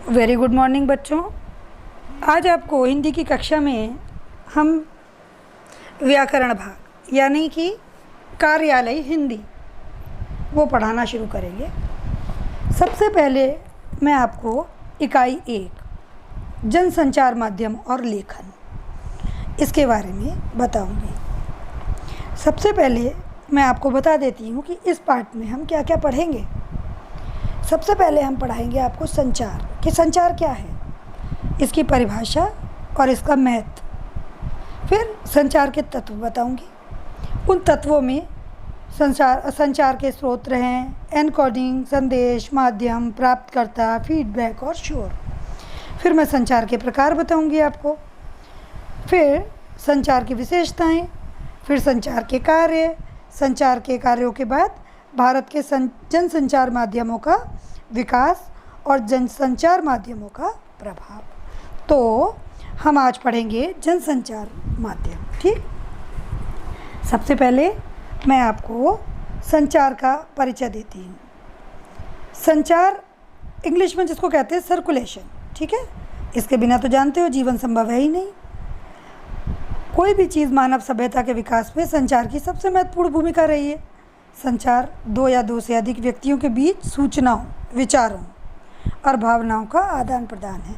Very good morning बच्चों। आज आपको हिंदी की कक्षा में हम व्याकरण भाग यानी कि कार्यालय हिंदी वो पढ़ाना शुरू करेंगे। सबसे पहले मैं आपको इकाई 1 जनसंचार माध्यम और लेखन इसके बारे में बताऊंगी। सबसे पहले मैं आपको बता देती हूँ कि इस पार्ट में हम क्या क्या पढ़ेंगे। सबसे पहले हम पढ़ाएंगे आपको संचार कि संचार क्या है, इसकी परिभाषा और इसका महत्व। फिर संचार के तत्व बताऊंगी। उन तत्वों में संचार के स्रोत हैं एनकोडिंग, संदेश, माध्यम, प्राप्तकर्ता, फीडबैक और शोर। फिर मैं संचार के प्रकार बताऊंगी आपको। फिर संचार की विशेषताएं, फिर संचार के कार्य, संचार के कार्यों के बाद भारत के जनसंचार माध्यमों का विकास और जनसंचार माध्यमों का प्रभाव। तो हम आज पढ़ेंगे जनसंचार माध्यम। ठीक, सबसे पहले मैं आपको संचार का परिचय देती हूँ। संचार इंग्लिश में जिसको कहते हैं सर्कुलेशन, ठीक है। इसके बिना तो जानते हो जीवन संभव है ही नहीं। कोई भी चीज़ मानव सभ्यता के विकास में संचार की सबसे महत्वपूर्ण भूमिका रही है। संचार दो या दो से अधिक व्यक्तियों के बीच सूचनाओं, विचारों और भावनाओं का आदान प्रदान है।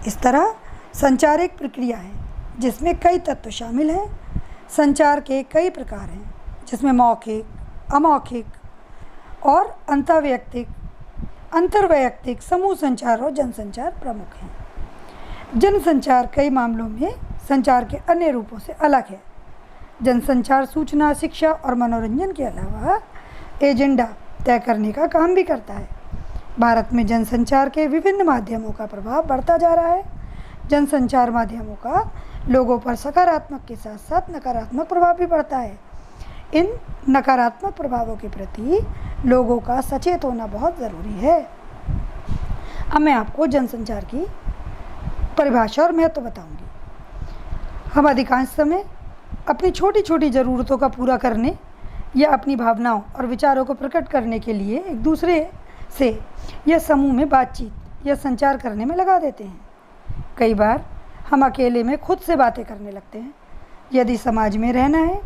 इस तरह संचार एक प्रक्रिया है जिसमें कई तत्व शामिल हैं। संचार के कई प्रकार हैं जिसमें मौखिक, अमौखिक और अंतर्वैयक्तिक समूह संचार और जनसंचार प्रमुख हैं। जनसंचार कई मामलों में संचार के अन्य रूपों से अलग है। जनसंचार सूचना, शिक्षा और मनोरंजन के अलावा एजेंडा तय करने का काम भी करता है। भारत में जनसंचार के विभिन्न माध्यमों का प्रभाव बढ़ता जा रहा है। जनसंचार माध्यमों का लोगों पर सकारात्मक के साथ साथ नकारात्मक प्रभाव भी पड़ता है। इन नकारात्मक प्रभावों के प्रति लोगों का सचेत होना बहुत ज़रूरी है। अब मैं आपको जनसंचार की परिभाषा और महत्व बताऊंगी। हम अधिकांश समय अपनी छोटी छोटी ज़रूरतों का पूरा करने या अपनी भावनाओं और विचारों को प्रकट करने के लिए एक दूसरे से या समूह में बातचीत या संचार करने में लगा देते हैं। कई बार हम अकेले में खुद से बातें करने लगते हैं। यदि समाज में रहना है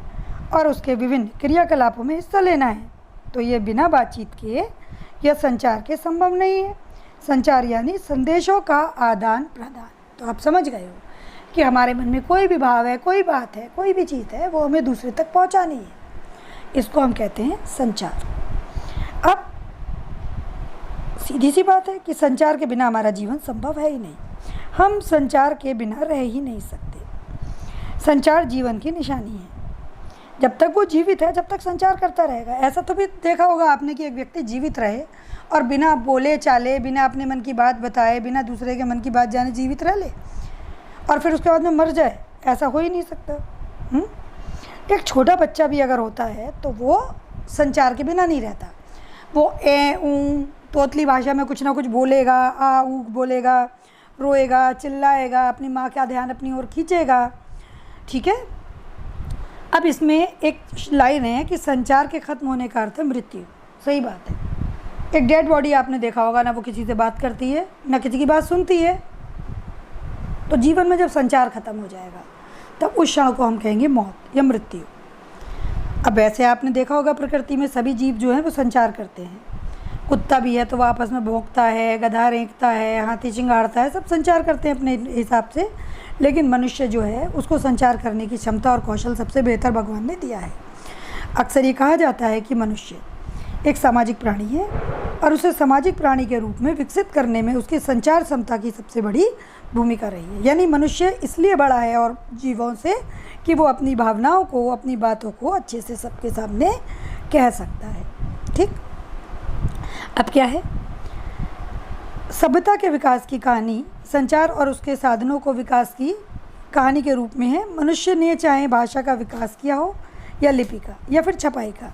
और उसके विभिन्न क्रियाकलापों में हिस्सा लेना है तो ये बिना बातचीत किए या संचार के संभव नहीं है। संचार यानी संदेशों का आदान प्रदान। तो आप समझ गए हो कि हमारे मन में कोई भी भाव है, कोई बात है, कोई भी चीज़ है, वो हमें दूसरे तक पहुंचानी है। इसको हम कहते हैं संचार। अब सीधी सी बात है कि संचार के बिना हमारा जीवन संभव है ही नहीं। हम संचार के बिना रह ही नहीं सकते। संचार जीवन की निशानी है। जब तक वो जीवित है, जब तक संचार करता रहेगा। ऐसा तो भी देखा होगा आपने कि एक व्यक्ति जीवित रहे और बिना बोले चाले, बिना अपने मन की बात बताए, बिना दूसरे के मन की बात जाने जीवित रह ले और फिर उसके बाद में मर जाए। ऐसा हो ही नहीं सकता। एक छोटा बच्चा भी अगर होता है तो वो संचार के बिना नहीं रहता। वो ए ऊ तोतली भाषा में कुछ ना कुछ बोलेगा, आ ऊ बोलेगा, रोएगा, चिल्लाएगा, अपनी माँ का ध्यान अपनी ओर खींचेगा। ठीक है। अब इसमें एक लाइन है कि संचार के खत्म होने का अर्थ है मृत्यु। सही बात है। एक डेड बॉडी आपने देखा होगा, ना वो किसी से बात करती है ना किसी की बात सुनती है। तो जीवन में जब संचार खत्म हो जाएगा तब उस क्षण को हम कहेंगे मौत या मृत्यु। अब वैसे आपने देखा होगा प्रकृति में सभी जीव जो हैं वो संचार करते हैं। कुत्ता भी है तो वो आपस में भौंकता है, गधा रेंकता है, हाथी चिंगाड़ता है, सब संचार करते हैं अपने हिसाब से। लेकिन मनुष्य जो है उसको संचार करने की क्षमता और कौशल सबसे बेहतर भगवान ने दिया है। अक्सर ये कहा जाता है कि मनुष्य एक सामाजिक प्राणी है और उसे सामाजिक प्राणी के रूप में विकसित करने में उसकी संचार क्षमता की सबसे बड़ी भूमिका रही है। यानी मनुष्य इसलिए बड़ा है और जीवों से कि वो अपनी भावनाओं को, अपनी बातों को अच्छे से सबके सामने कह सकता है। ठीक, अब क्या है, सभ्यता के विकास की कहानी संचार और उसके साधनों को विकास की कहानी के रूप में है। मनुष्य ने चाहे भाषा का विकास किया हो या लिपि का या फिर छपाई का,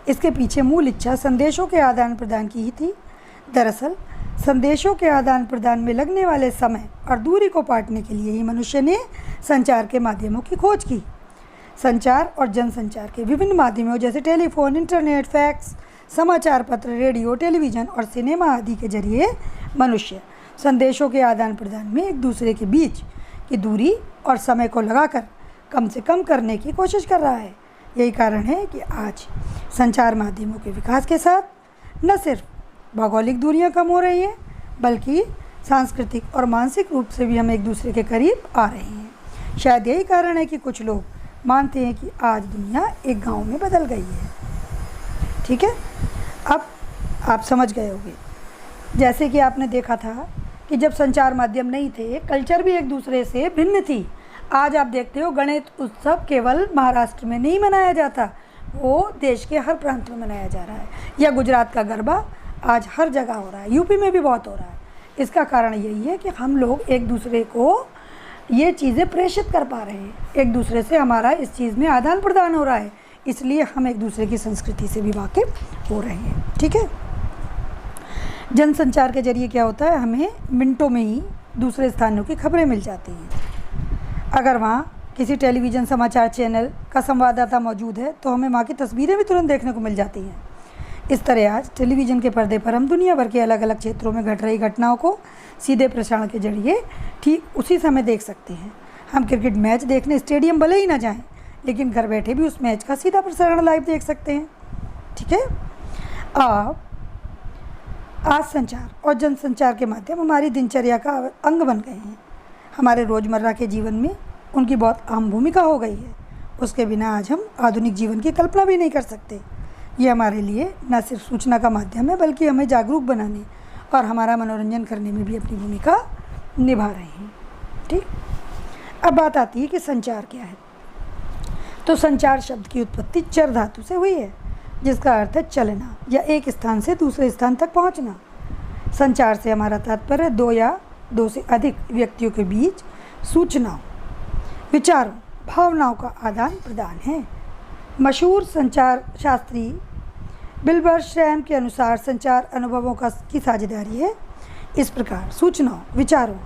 इसके पीछे मूल इच्छा संदेशों के आदान प्रदान की ही थी। दरअसल संदेशों के आदान प्रदान में लगने वाले समय और दूरी को पाटने के लिए ही मनुष्य ने संचार के माध्यमों की खोज की। संचार और जनसंचार के विभिन्न माध्यमों जैसे टेलीफोन, इंटरनेट, फैक्स, समाचार पत्र, रेडियो, टेलीविज़न और सिनेमा आदि के जरिए मनुष्य संदेशों के आदान प्रदान में एक दूसरे के बीच की दूरी और समय को लगाकर कम से कम करने की कोशिश कर रहा है। यही कारण है कि आज संचार माध्यमों के विकास के साथ न सिर्फ भौगोलिक दूरियां कम हो रही हैं, बल्कि सांस्कृतिक और मानसिक रूप से भी हम एक दूसरे के करीब आ रहे हैं। शायद यही कारण है कि कुछ लोग मानते हैं कि आज दुनिया एक गांव में बदल गई है। ठीक है, अब आप समझ गए होंगे। जैसे कि आपने देखा था कि जब संचार माध्यम नहीं थे, कल्चर भी एक दूसरे से भिन्न थी। आज आप देखते हो गणेश उत्सव केवल महाराष्ट्र में नहीं मनाया जाता, वो देश के हर प्रांत में मनाया जा रहा है। या गुजरात का गरबा आज हर जगह हो रहा है, यूपी में भी बहुत हो रहा है। इसका कारण यही है कि हम लोग एक दूसरे को ये चीज़ें प्रेषित कर पा रहे हैं, एक दूसरे से हमारा इस चीज़ में आदान प्रदान हो रहा है, इसलिए हम एक दूसरे की संस्कृति से भी वाकिफ हो रहे हैं। ठीक है, जनसंचार के जरिए क्या होता है, हमें मिनटों में ही दूसरे स्थानों की खबरें मिल जाती हैं। अगर वहाँ किसी टेलीविज़न समाचार चैनल का संवाददाता मौजूद है तो हमें वहाँ की तस्वीरें भी तुरंत देखने को मिल जाती हैं। इस तरह आज टेलीविज़न के पर्दे पर हम दुनिया भर के अलग अलग क्षेत्रों में घट रही घटनाओं को सीधे प्रसारण के जरिए ठीक उसी समय देख सकते हैं। हम क्रिकेट मैच देखने स्टेडियम भले ही ना जाएं, लेकिन घर बैठे भी उस मैच का सीधा प्रसारण लाइव देख सकते हैं। ठीक है, अब आज संचार और जनसंचार के माध्यम हमारी दिनचर्या का अंग बन गए हैं। हमारे रोज़मर्रा के जीवन में उनकी बहुत अहम भूमिका हो गई है। उसके बिना आज हम आधुनिक जीवन की कल्पना भी नहीं कर सकते। ये हमारे लिए न सिर्फ सूचना का माध्यम है, बल्कि हमें जागरूक बनाने और हमारा मनोरंजन करने में भी अपनी भूमिका निभा रहे हैं। ठीक, अब बात आती है कि संचार क्या है। तो संचार शब्द की उत्पत्ति चर धातु से हुई है, जिसका अर्थ है चलना या एक स्थान से दूसरे स्थान तक पहुंचना। संचार से हमारा तात्पर्य दो या दो से अधिक व्यक्तियों के बीच सूचनाओं, विचारों, भावनाओं का आदान प्रदान है। मशहूर संचार शास्त्री बिल्बर श्रैम के अनुसार संचार अनुभवों की साझेदारी है। इस प्रकार सूचनाओं, विचारों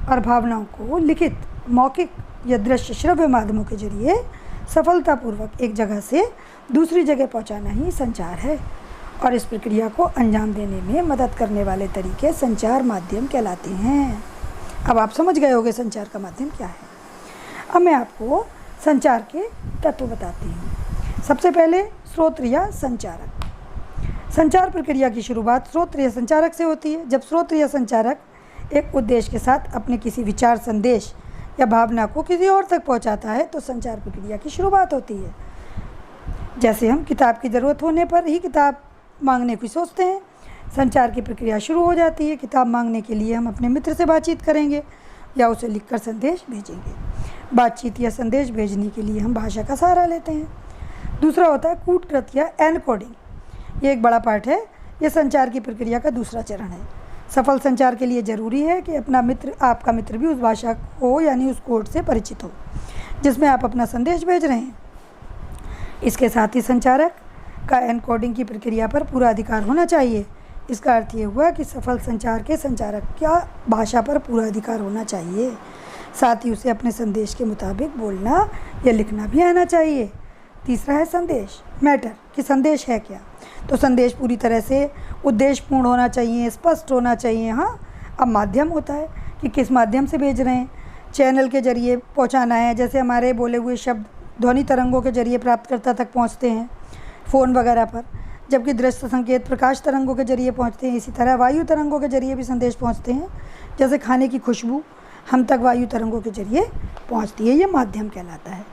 और भावनाओं को लिखित, मौखिक या दृश्य श्रव्य माध्यमों के जरिए सफलतापूर्वक एक जगह से दूसरी जगह पहुंचाना ही संचार है, और इस प्रक्रिया को अंजाम देने में मदद करने वाले तरीके संचार माध्यम कहलाते हैं। अब आप समझ गए होंगे संचार का माध्यम क्या है। अब मैं आपको संचार के तत्व बताती हूँ। सबसे पहले स्रोत या संचारक। संचार प्रक्रिया की शुरुआत स्रोत या संचारक से होती है। जब स्रोत या संचारक एक उद्देश्य के साथ अपने किसी विचार, संदेश या भावना को किसी और तक पहुंचाता है तो संचार प्रक्रिया की शुरुआत होती है। जैसे हम किताब की ज़रूरत होने पर ही किताब मांगने की सोचते हैं, संचार की प्रक्रिया शुरू हो जाती है। किताब मांगने के लिए हम अपने मित्र से बातचीत करेंगे या उसे लिखकर संदेश भेजेंगे। बातचीत या संदेश भेजने के लिए हम भाषा का सहारा लेते हैं। दूसरा होता है कूटकृत या एनकोडिंग। ये एक बड़ा पार्ट है। ये संचार की प्रक्रिया का दूसरा चरण है। सफल संचार के लिए ज़रूरी है कि आपका मित्र भी उस भाषा को यानी उस कोड से परिचित हो जिसमें आप अपना संदेश भेज रहे हैं। इसके साथ ही संचारक का एनकोडिंग की प्रक्रिया पर पूरा अधिकार होना चाहिए। इसका अर्थ ये हुआ कि सफल संचार के संचारक का भाषा पर पूरा अधिकार होना चाहिए, साथ ही उसे अपने संदेश के मुताबिक बोलना या लिखना भी आना चाहिए। तीसरा है संदेश, मैटर, कि संदेश है क्या। तो संदेश पूरी तरह से उद्देश्यपूर्ण होना चाहिए, स्पष्ट होना चाहिए। हाँ, अब माध्यम होता है कि किस माध्यम से भेज रहे हैं। चैनल के जरिए पहुंचाना है, जैसे हमारे बोले हुए शब्द ध्वनि तरंगों के जरिए प्राप्तकर्ता तक पहुंचते हैं फ़ोन वगैरह पर, जबकि दृश्य संकेत प्रकाश तरंगों के जरिए पहुंचते हैं। इसी तरह वायु तरंगों के जरिए भी संदेश पहुंचते हैं, जैसे खाने की खुशबू हम तक वायु तरंगों के जरिए पहुंचती है। ये माध्यम कहलाता है।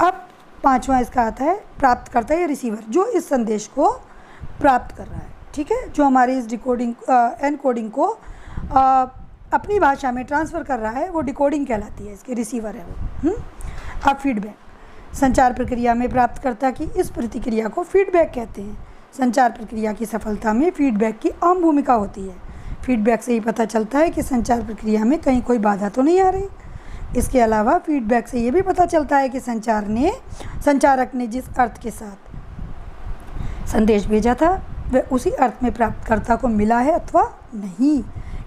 अब पांचवा इसका आता है प्राप्तकर्ता या रिसीवर, जो इस संदेश को प्राप्त कर रहा है। ठीक है, जो हमारी इस एनकोडिंग को अपनी भाषा में ट्रांसफ़र कर रहा है, वो डिकोडिंग कहलाती है। इसके रिसीवर है वो। अब फीडबैक। संचार प्रक्रिया में प्राप्तकर्ता की इस प्रतिक्रिया को फीडबैक कहते हैं। संचार प्रक्रिया की सफलता में फीडबैक की अहम भूमिका होती है। फीडबैक से ही पता चलता है कि संचार प्रक्रिया में कहीं कोई बाधा तो नहीं आ रही। इसके अलावा फीडबैक से ये भी पता चलता है कि संचारक ने जिस अर्थ के साथ संदेश भेजा था वह उसी अर्थ में प्राप्तकर्ता को मिला है अथवा नहीं।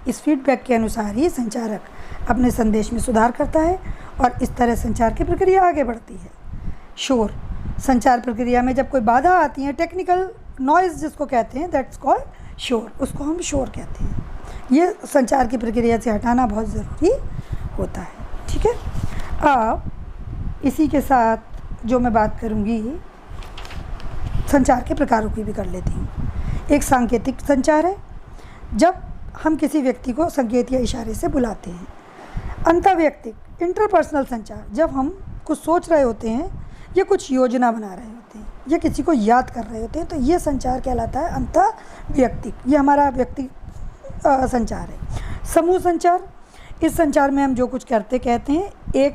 इस फीडबैक के अनुसार ही संचारक अपने संदेश में सुधार करता है और इस तरह संचार की प्रक्रिया आगे बढ़ती है। शोर। संचार प्रक्रिया में जब कोई बाधा आती है, टेक्निकल नॉइज़ जिसको कहते हैं, दैट्स कॉल्ड शोर, उसको हम शोर कहते हैं। ये संचार की प्रक्रिया से हटाना बहुत ज़रूरी होता है। ठीक है, अब इसी के साथ जो मैं बात करूँगी संचार के प्रकारों की भी कर लेती हूँ। एक सांकेतिक संचार है, जब हम किसी व्यक्ति को संकेत या इशारे से बुलाते हैं। अंतर्वैयक्तिक इंटरपर्सनल संचार, जब हम कुछ सोच रहे होते हैं या कुछ योजना बना रहे होते हैं या किसी को याद कर रहे होते हैं, तो ये संचार कहलाता है अंतर्वैयक्तिक। ये हमारा व्यक्ति संचार है। समूह संचार, इस संचार में हम जो कुछ करते कहते हैं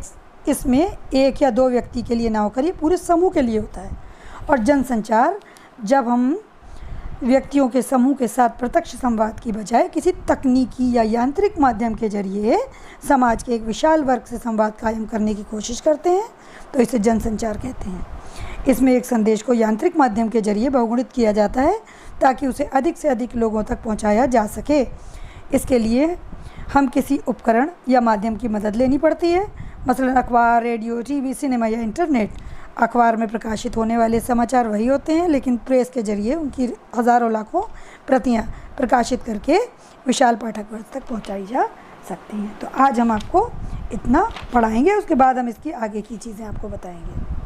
इसमें एक या दो व्यक्ति के लिए ना होकर ये पूरे समूह के लिए होता है। और जनसंचार, जब हम व्यक्तियों के समूह के साथ प्रत्यक्ष संवाद की बजाय किसी तकनीकी या यांत्रिक माध्यम के जरिए समाज के एक विशाल वर्ग से संवाद कायम करने की कोशिश करते हैं, तो इसे जनसंचार कहते हैं। इसमें एक संदेश को यांत्रिक माध्यम के जरिए बहुगुणित किया जाता है ताकि उसे अधिक से अधिक लोगों तक पहुंचाया जा सके। इसके लिए हम किसी उपकरण या माध्यम की मदद लेनी पड़ती है, मसलन अखबार, रेडियो, टीवी, सिनेमा या इंटरनेट। अखबार में प्रकाशित होने वाले समाचार वही होते हैं, लेकिन प्रेस के जरिए उनकी हज़ारों लाखों प्रतियां प्रकाशित करके विशाल पाठक वर्ग तक पहुंचाई जा सकती हैं। तो आज हम आपको इतना पढ़ाएंगे, उसके बाद हम इसकी आगे की चीज़ें आपको बताएंगे।